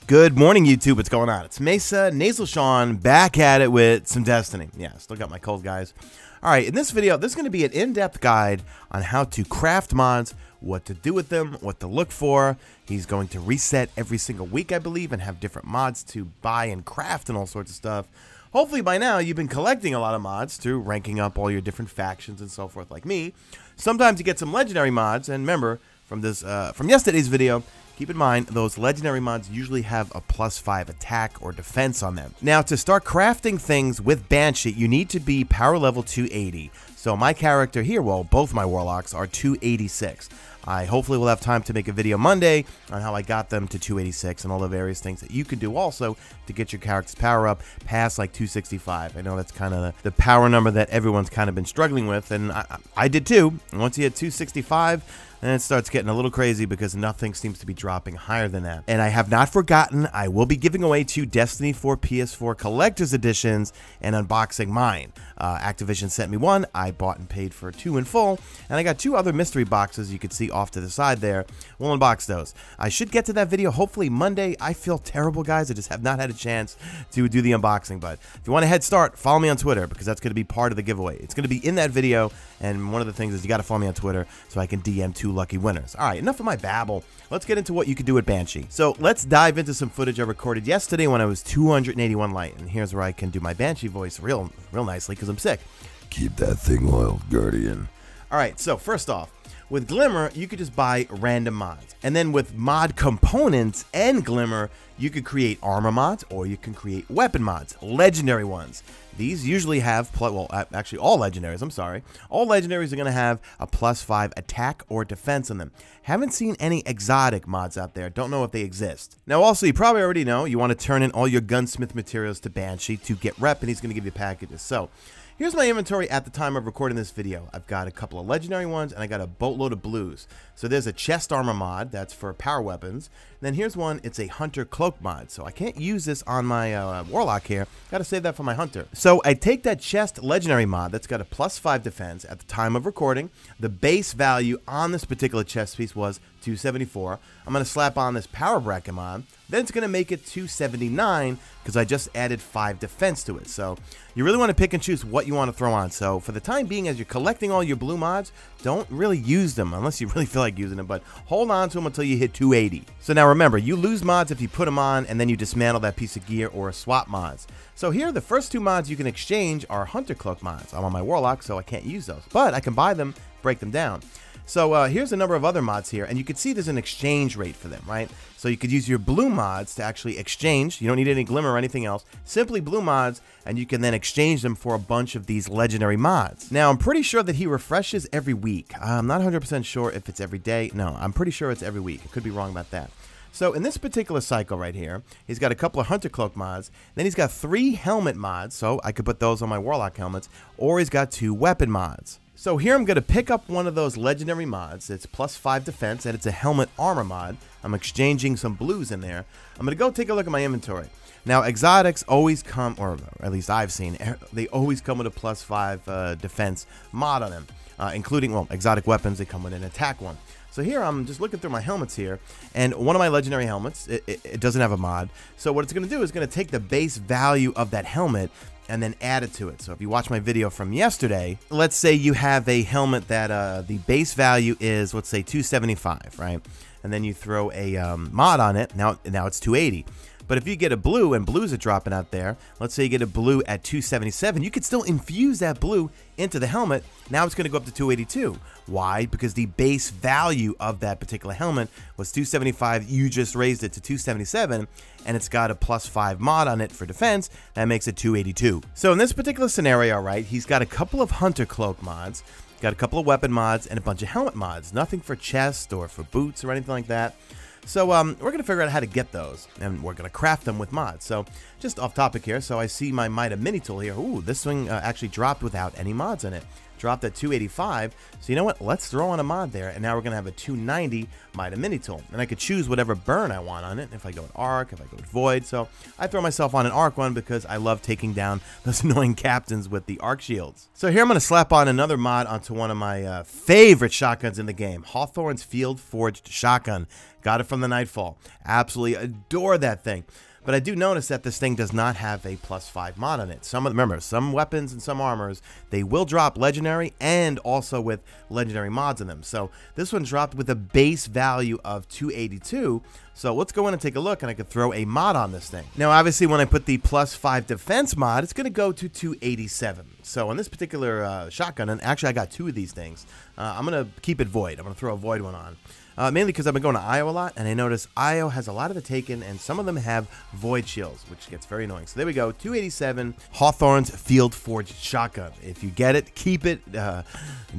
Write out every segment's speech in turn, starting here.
Good morning, YouTube. What's going on? It's Mesa, Nasal Sean, back at it with some Destiny. Yeah, still got my cold, guys. All right, in this video, this is going to be an in-depth guide on how to craft mods, what to do with them, what to look for. He's going to reset every single week, I believe, and have different mods to buy and craft and all sorts of stuff. Hopefully by now you've been collecting a lot of mods through ranking up all your different factions and so forth like me. Sometimes you get some legendary mods, and remember, from yesterday's video, keep in mind, those legendary mods usually have a +5 attack or defense on them. Now, to start crafting things with Banshee, you need to be power level 280. So my character here, well, both my warlocks are 286. I hopefully will have time to make a video Monday on how I got them to 286 and all the various things that you can do also to get your character's power up past like 265. I know that's kind of the power number that everyone's kind of been struggling with, and I did too. And once you hit 265, and it starts getting a little crazy because nothing seems to be dropping higher than that. And I have not forgotten, I will be giving away 2 Destiny 4 PS4 Collector's Editions and unboxing mine. Activision sent me one, I bought and paid for 2 in full, and I got 2 other mystery boxes you can see off to the side there. We'll unbox those. I should get to that video hopefully Monday. I feel terrible, guys. I just have not had a chance to do the unboxing, but if you want a head start, follow me on Twitter because that's going to be part of the giveaway. It's going to be in that video, and one of the things is you got to follow me on Twitter so I can DM 2 lucky winners. All right, enough of my babble. Let's get into what you can do with Banshee. So let's dive into some footage I recorded yesterday when I was 281 light, and here's where I can do my Banshee voice real nicely because I'm sick. Keep that thing oiled, Guardian. All right, so first off, with Glimmer, you could just buy random mods. And then with mod components and Glimmer, you could create armor mods or you can create weapon mods, legendary ones. These usually have, well, actually all legendaries, I'm sorry. All legendaries are going to have a +5 attack or defense on them. Haven't seen any exotic mods out there. Don't know if they exist. Now, also, you probably already know you want to turn in all your gunsmith materials to Banshee to get rep, and he's going to give you packages. So, here's my inventory at the time of recording this video. I've got a couple of legendary ones, and I got a boatload of blues. So there's a chest armor mod, that's for power weapons. And then here's one, it's a hunter cloak mod. So I can't use this on my warlock here. Got to save that for my hunter. So I take that chest legendary mod that's got a +5 defense at the time of recording. The base value on this particular chest piece was 274. I'm going to slap on this power bracket mod. Then it's going to make it 279 because I just added 5 defense to it. So you really want to pick and choose what you want to throw on. So for the time being, as you're collecting all your blue mods, don't really use them unless you really feel like using them, but hold on to them until you hit 280. So now remember, you lose mods if you put them on and then you dismantle that piece of gear or swap mods. So here, the first 2 mods you can exchange are hunter cloak mods. I'm on my warlock, so I can't use those, but I can buy them, break them down. So here's a number of other mods here, and you can see there's an exchange rate for them, right? So you could use your blue mods to actually exchange. You don't need any Glimmer or anything else. Simply blue mods, and you can then exchange them for a bunch of these legendary mods. Now, I'm pretty sure that he refreshes every week. I'm not 100% sure if it's every day. No, I'm pretty sure it's every week. I could be wrong about that. So in this particular cycle right here, he's got a couple of hunter cloak mods. Then he's got 3 helmet mods, so I could put those on my warlock helmets, or he's got 2 weapon mods. So here I'm going to pick up one of those legendary mods. It's +5 defense, and it's a helmet armor mod. I'm exchanging some blues in there. I'm going to go take a look at my inventory. Now, exotics always come, or at least I've seen, they always come with a +5 defense mod on them, including, well, exotic weapons, they come with an attack one. So here I'm just looking through my helmets here, and one of my legendary helmets, it doesn't have a mod. So what it's going to do is going to take the base value of that helmet and then add it to it. So if you watch my video from yesterday, let's say you have a helmet that the base value is, let's say 275, right? And then you throw a mod on it, now it's 280. But if you get a blue, and blues are dropping out there, let's say you get a blue at 277, you could still infuse that blue into the helmet. Now it's going to go up to 282. Why? Because the base value of that particular helmet was 275. You just raised it to 277, and it's got a +5 mod on it for defense. That makes it 282. So in this particular scenario, right, he's got a couple of hunter cloak mods, got a couple of weapon mods, and a bunch of helmet mods. Nothing for chest or for boots or anything like that. So we're going to figure out how to get those, and we're going to craft them with mods. So just off topic here, so I see my Mida mini tool here. Ooh, this thing actually dropped without any mods in it. dropped at 285. So you know what? Let's throw on a mod there, and now we're going to have a 290 Mida Mini Tool. And I could choose whatever burn I want on it, if I go with Arc, if I go with Void. So I throw myself on an Arc one because I love taking down those annoying captains with the Arc shields. So here I'm going to slap on another mod onto one of my favorite shotguns in the game, Hawthorne's Field Forged Shotgun. Got it from the Nightfall. Absolutely adore that thing. But I do notice that this thing does not have a +5 mod on it. Remember, some weapons and some armors, they will drop legendary and also with legendary mods in them. So this one dropped with a base value of 282. So let's go in and take a look, and I could throw a mod on this thing. Now, obviously, when I put the +5 defense mod, it's going to go to 287. So on this particular shotgun, and actually I got 2 of these things, I'm going to keep it Void. I'm going to throw a Void one on. Mainly because I've been going to IO a lot, and I notice IO has a lot of the taken, and some of them have Void shields, which gets very annoying. So there we go, 287, Hawthorne's Field Forged Shotgun. If you get it, keep it.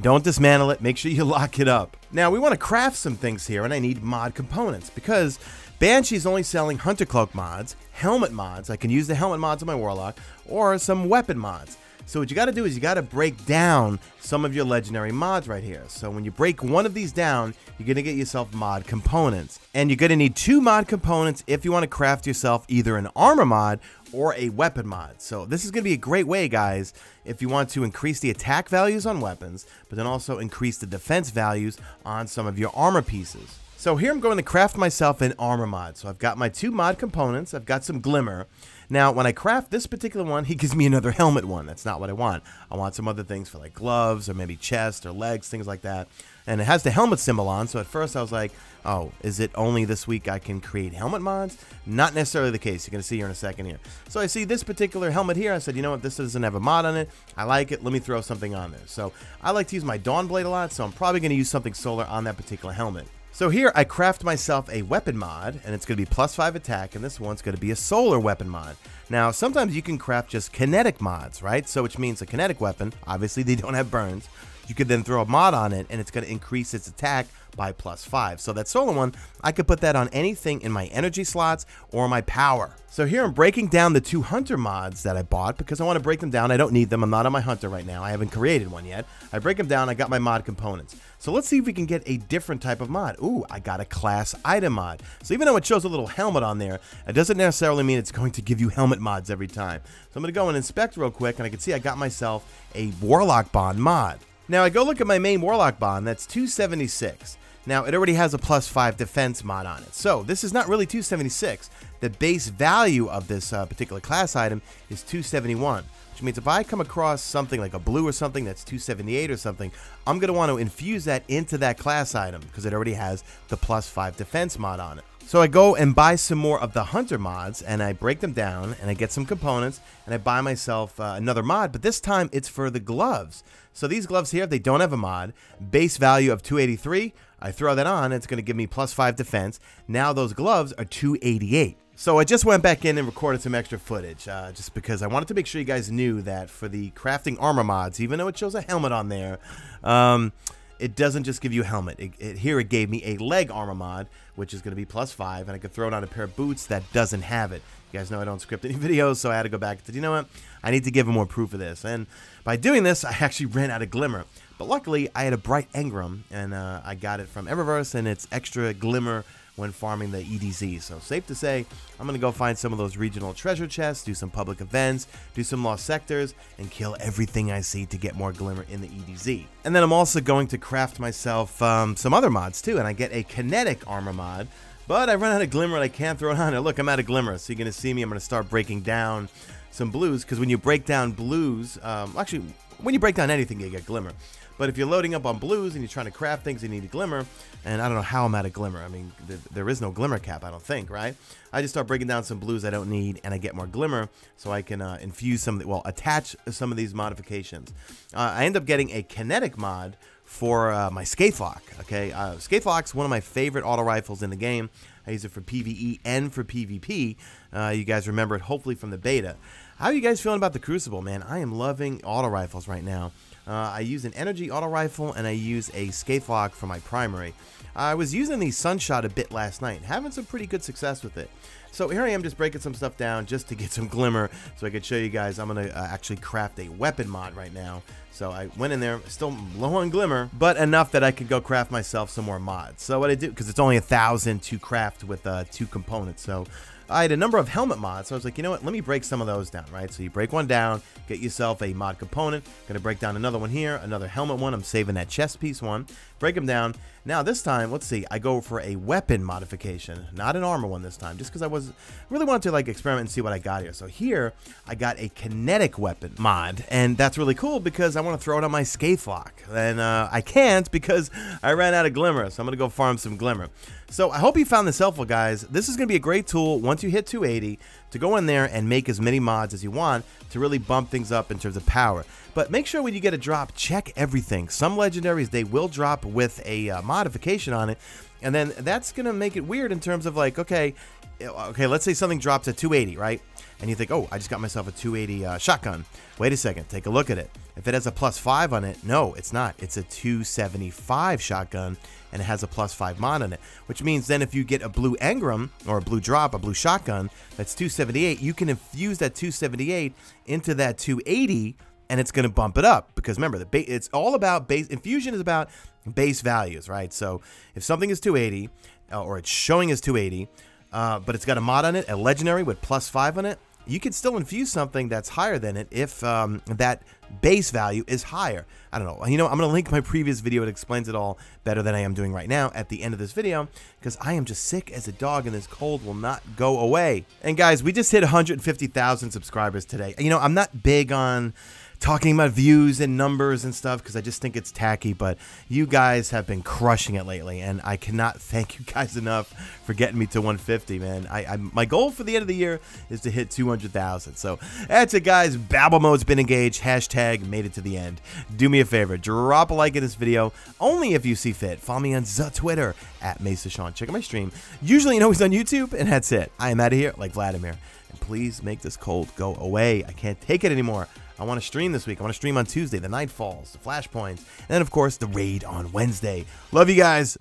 Don't dismantle it. Make sure you lock it up. Now, we want to craft some things here, and I need mod components, because Banshee's only selling Hunter Cloak mods, helmet mods. I can use the helmet mods on my Warlock, or some weapon mods. So what you got to do is you got to break down some of your legendary mods right here. So when you break one of these down, you're going to get yourself mod components. And you're going to need 2 mod components if you want to craft yourself either an armor mod or a weapon mod. So this is going to be a great way, guys, if you want to increase the attack values on weapons, but then also increase the defense values on some of your armor pieces. So here I'm going to craft myself an armor mod. So I've got my 2 mod components. I've got some glimmer. Now, when I craft this particular one, he gives me another helmet one. That's not what I want. I want some other things for like gloves or maybe chest or legs, things like that. And it has the helmet symbol on, so at first I was like, oh, is it only this week I can create helmet mods? Not necessarily the case. You're going to see here in a second here. So I see this particular helmet here. I said, you know what, this doesn't have a mod on it. I like it. Let me throw something on there. So I like to use my Dawn Blade a lot, so I'm probably going to use something solar on that particular helmet. So here I craft myself a weapon mod, and it's going to be +5 attack, and this one's going to be a solar weapon mod. Now, sometimes you can craft just kinetic mods, right? So which means a kinetic weapon, obviously they don't have burns. You could then throw a mod on it, and it's going to increase its attack by +5. So that solar one, I could put that on anything in my energy slots or my power. So here I'm breaking down the 2 hunter mods that I bought because I want to break them down. I don't need them. I'm not on my hunter right now. I haven't created one yet. I break them down. I got my mod components. So let's see if we can get a different type of mod. Ooh, I got a class item mod. So even though it shows a little helmet on there, it doesn't necessarily mean it's going to give you helmet mods every time. So I'm going to go and inspect real quick, and I can see I got myself a Warlock Bond mod. Now I go look at my main Warlock Bond. That's 276. Now, it already has a +5 defense mod on it. So this is not really 276. The base value of this particular class item is 271, which means if I come across something like a blue or something that's 278 or something, I'm going to want to infuse that into that class item because it already has the +5 defense mod on it. So I go and buy some more of the hunter mods, and I break them down, and I get some components, and I buy myself another mod, but this time it's for the gloves. So these gloves here, they don't have a mod. Base value of 283. I throw that on, it's going to give me +5 defense. Now those gloves are 288. So I just went back in and recorded some extra footage, just because I wanted to make sure you guys knew that for the crafting armor mods, even though it shows a helmet on there, it doesn't just give you a helmet. Here it gave me a leg armor mod, which is going to be +5, and I could throw it on a pair of boots that doesn't have it. You guys know I don't script any videos, so I had to go back and said, you know what? I need to give him more proof of this. And by doing this, I actually ran out of glimmer. But luckily, I had a bright engram, and I got it from Eververse, and it's extra glimmer when farming the EDZ. So safe to say, I'm going to go find some of those regional treasure chests, do some public events, do some lost sectors, and kill everything I see to get more glimmer in the EDZ. And then I'm also going to craft myself some other mods too, and I get a kinetic armor mod, but I run out of glimmer and I can't throw it on there. Look, I'm out of glimmer, so you're going to see me. I'm going to start breaking down some blues, because when you break down blues, actually, when you break down anything, you get glimmer. But if you're loading up on blues and you're trying to craft things, you need a glimmer. And I don't know how I'm out of glimmer. I mean, there is no glimmer cap, I don't think, right? I just start breaking down some blues I don't need, and I get more glimmer, so I can infuse some, well, attach some of these modifications. I end up getting a kinetic mod for my Skatelock, okay? Skatelock's one of my favorite auto rifles in the game. I use it for PvE and for PvP. You guys remember it hopefully from the beta. How are you guys feeling about the Crucible, man? I am loving auto rifles right now. I use an energy auto rifle and I use a scathe lock for my primary. I was using the Sunshot a bit last night, having some pretty good success with it. So here I am just breaking some stuff down just to get some glimmer so I could show you guys. I'm going to actually craft a weapon mod right now. So I went in there, still low on glimmer, but enough that I could go craft myself some more mods. So what I do, because it's only 1,000 to craft with 2 components. So I had a number of helmet mods, so I was like, you know what, let me break some of those down, right? So you break one down, get yourself a mod component. Gonna break down another one here, another helmet one. I'm saving that chest piece one. Break them down. Now this time, let's see, I go for a weapon modification, not an armor one this time, just because I really wanted to like experiment and see what I got here. So here, I got a kinetic weapon mod, and that's really cool because I want to throw it on my scathe lock. And I can't because I ran out of glimmer, so I'm gonna go farm some glimmer. So I hope you found this helpful, guys. This is gonna be a great tool once you hit 280 to go in there and make as many mods as you want to really bump things up in terms of power. But make sure when you get a drop, check everything. Some legendaries, they will drop with a modification on it, and then that's gonna make it weird in terms of like, okay, let's say something drops at 280, right? And you think, oh, I just got myself a 280 shotgun. Wait a second, take a look at it. If it has a +5 on it, no, it's not. It's a 275 shotgun, and it has a +5 mod on it, which means then if you get a blue engram or a blue drop, a blue shotgun that's 278, you can infuse that 278 into that 280, and it's going to bump it up because remember, it's all about base. Infusion is about base values, right? So if something is 280 or it's showing as 280, but it's got a mod on it, a legendary with +5 on it, you can still infuse something that's higher than it if that base value is higher. I don't know. You know, I'm going to link my previous video. It explains it all better than I am doing right now at the end of this video because I am just sick as a dog and this cold will not go away. And guys, we just hit 150,000 subscribers today. You know, I'm not big on talking about views and numbers and stuff because I just think it's tacky, but you guys have been crushing it lately, and I cannot thank you guys enough for getting me to 150, man. My goal for the end of the year is to hit 200,000. So that's it, guys. Babble mode's been engaged. Hashtag made it to the end. Do me a favor, drop a like in this video, only if you see fit. Follow me on Twitter at Mesa Sean. Check out my stream. Usually, you know, he's on YouTube, and that's it. I am out of here like Vladimir. And please make this cold go away. I can't take it anymore. I want to stream this week. I want to stream on Tuesday, the Nightfalls, the Flashpoints, and then, of course, the raid on Wednesday. Love you guys.